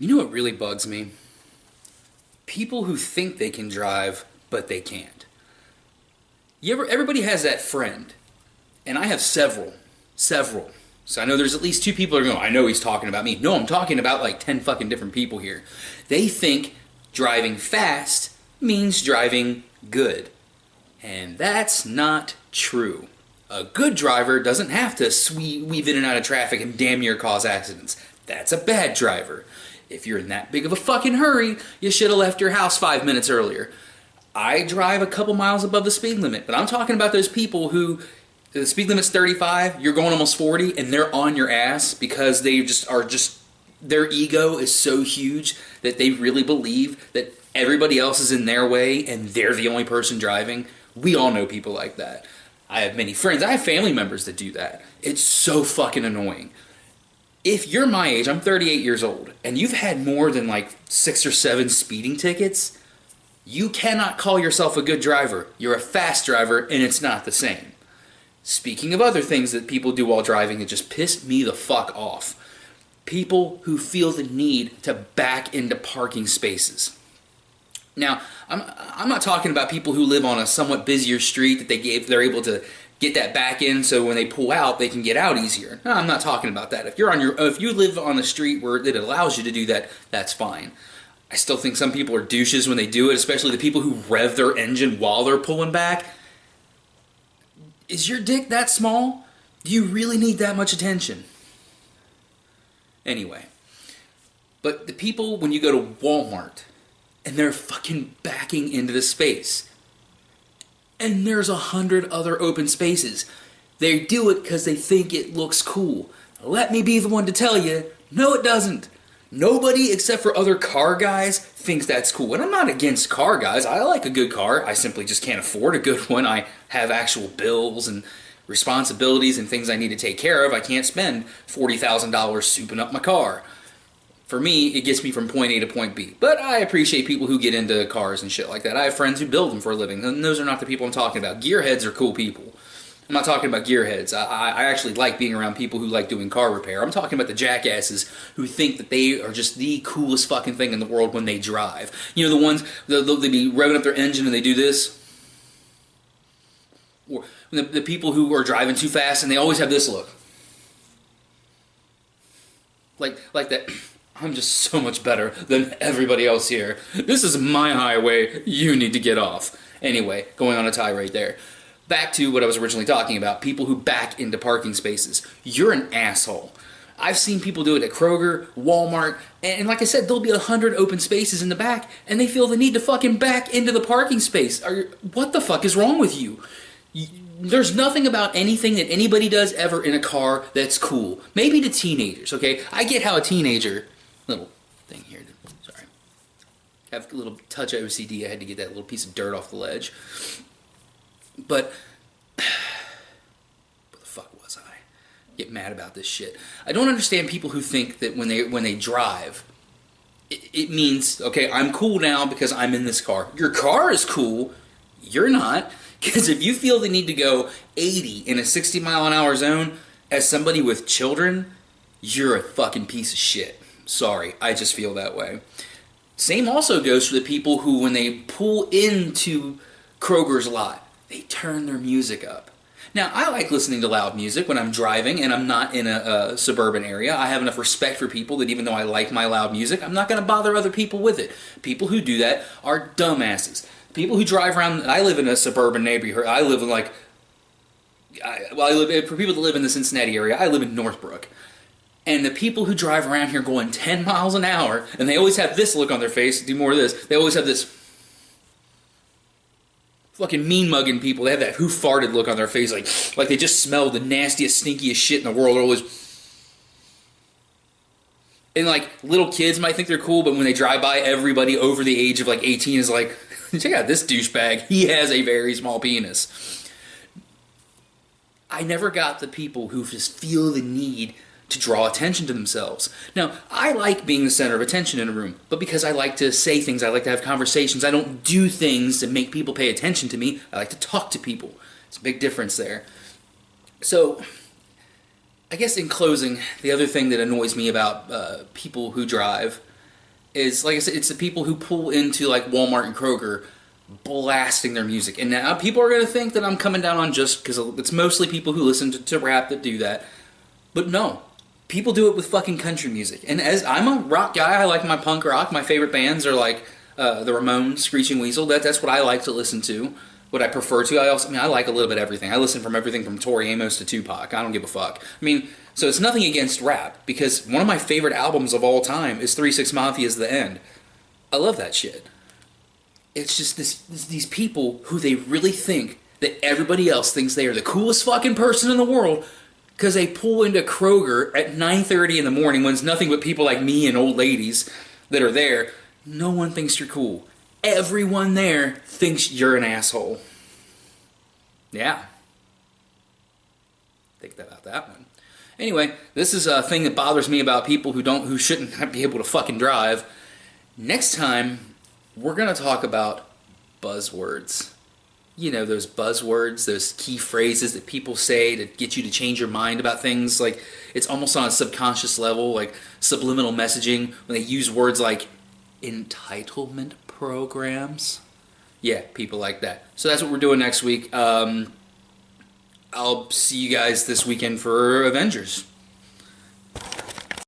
You know what really bugs me? People who think they can drive, but they can't. Everybody has that friend, and I have several. So I know there's at least two people that are going, I know he's talking about me. No, I'm talking about like 10 fucking different people here. They think driving fast means driving good. And that's not true. A good driver doesn't have to weave in and out of traffic and damn near cause accidents. That's a bad driver. If you're in that big of a fucking hurry, you should have left your house 5 minutes earlier. I drive a couple miles above the speed limit, but I'm talking about those people who the speed limit's 35, you're going almost 40, and they're on your ass because they their ego is so huge that they really believe that everybody else is in their way and they're the only person driving. We all know people like that. I have many friends. I have family members that do that. It's so fucking annoying. If you're my age, I'm 38 years old, and you've had more than like 6 or 7 speeding tickets, you cannot call yourself a good driver. You're a fast driver, and it's not the same. Speaking of other things that people do while driving that just piss me the fuck off. People who feel the need to back into parking spaces. Now, I'm not talking about people who live on a somewhat busier street that they're able to get that back in so when they pull out they can get out easier. No, I'm not talking about that. If you live on a street where it allows you to do that, that's fine. I still think some people are douches when they do it, especially the people who rev their engine while they're pulling back. Is your dick that small? Do you really need that much attention? Anyway, but the people when you go to Walmart and they're fucking backing into the space, and there's 100 other open spaces. They do it because they think it looks cool. Let me be the one to tell you, no it doesn't. Nobody except for other car guys thinks that's cool. And I'm not against car guys. I like a good car. I simply just can't afford a good one. I have actual bills and responsibilities and things I need to take care of. I can't spend $40,000 souping up my car. For me, it gets me from point A to point B. But I appreciate people who get into cars and shit like that. I have friends who build them for a living, and those are not the people I'm talking about. Gearheads are cool people. I'm not talking about gearheads. I actually like being around people who like doing car repair. I'm talking about the jackasses who think that they are just the coolest fucking thing in the world when they drive. You know, the ones, they'll be revving up their engine and they do this. Or the people who are driving too fast and they always have this look. Like that... I'm just so much better than everybody else here. This is my highway. You need to get off. Anyway, going on a tirade there. Back to what I was originally talking about. People who back into parking spaces. You're an asshole. I've seen people do it at Kroger, Walmart, and like I said, there'll be 100 open spaces in the back, and they feel the need to fucking back into the parking space. What the fuck is wrong with you? There's nothing about anything that anybody does ever in a car that's cool. Maybe to teenagers, okay? I get how a teenager... Little thing here. Sorry. I have a little touch of OCD. I had to get that little piece of dirt off the ledge. But where the fuck was I? Get mad about this shit. I don't understand people who think that when they drive, it means, okay, I'm cool now because I'm in this car. Your car is cool. You're not. Because if you feel the need to go 80 in a 60 mile an hour zone as somebody with children, you're a fucking piece of shit. Sorry, I just feel that way. Same also goes for the people who, when they pull into Kroger's lot, they turn their music up. Now, I like listening to loud music when I'm driving and I'm not in a suburban area. I have enough respect for people that even though I like my loud music, I'm not going to bother other people with it. People who do that are dumbasses. People who drive around... I live in a suburban neighborhood. I live in like... for people that live in the Cincinnati area, I live in Northbrook. And the people who drive around here going 10 miles an hour, and they always have this look on their face, do more of this, they always have this fucking mean-mugging people. They have that who farted look on their face, like they just smell the nastiest, stinkiest shit in the world. They're always... And like, little kids might think they're cool, but when they drive by, everybody over the age of like 18 is like, check out this douchebag, he has a very small penis. I never got the people who just feel the need to draw attention to themselves. Now, I like being the center of attention in a room, but because I like to say things, I like to have conversations, I don't do things to make people pay attention to me. I like to talk to people. It's a big difference there. So, I guess in closing, the other thing that annoys me about people who drive is, like I said, it's the people who pull into like Walmart and Kroger blasting their music. And now people are going to think that I'm coming down on just because it's mostly people who listen to rap that do that. But no, people do it with fucking country music. And as I'm a rock guy, I like my punk rock. My favorite bands are like the Ramones, Screeching Weasel. That's what I like to listen to. What I prefer to. I like a little bit of everything. I listen from everything from Tori Amos to Tupac. I don't give a fuck. I mean, so it's nothing against rap because one of my favorite albums of all time is 3 6 Mafia's The End. I love that shit. It's just these people who they really think that everybody else thinks they are the coolest fucking person in the world because they pull into Kroger at 9:30 in the morning when it's nothing but people like me and old ladies that are there. No one thinks you're cool. Everyone there thinks you're an asshole. Yeah. Think about that one. Anyway, this is a thing that bothers me about people who shouldn't be able to fucking drive. Next time, we're going to talk about buzzwords. You know, those buzzwords, those key phrases that people say to get you to change your mind about things. Like, it's almost on a subconscious level, like subliminal messaging, when they use words like entitlement programs. Yeah, people like that. So that's what we're doing next week. I'll see you guys this weekend for Avengers.